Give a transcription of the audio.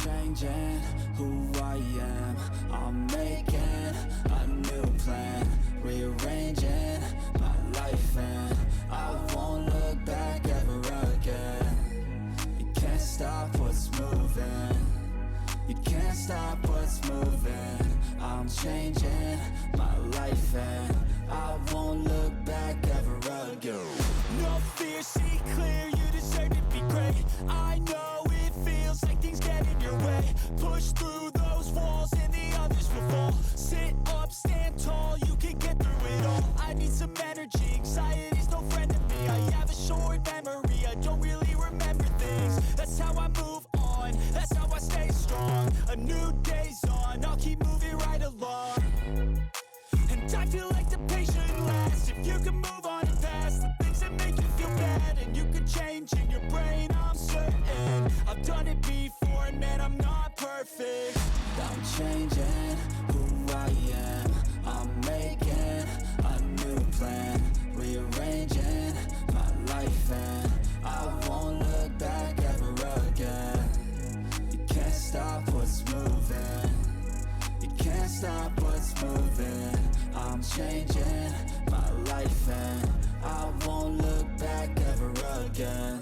changing who I am. I'm making a new plan, rearranging my life, and I won't look back ever again. You can't stop what's moving. You can't stop what's moving. I'm changing my life, and I won't look back ever again. No fear, see clear, you deserve to be great. I know it feels like things get in your way. Push through those walls and the others will fall. Sit up, stand tall, you can get through it all. I need some energy, anxiety's no friend to me. I have a short memory, I don't really remember things. That's how I move on, that's how I stay strong. A new day's on, I'll keep moving right along. And I feel like the patient lasts. If you can move on and past the things that make you feel bad, and you can change in your brain, I'm certain. I've done it before, and man, I'm not perfect. I'm changing who I am. I'm making a new plan, rearranging my life, and I won't look back ever again. You can't stop what's moving. You can't stop what's moving. I'm changing my life, and I won't look back ever again.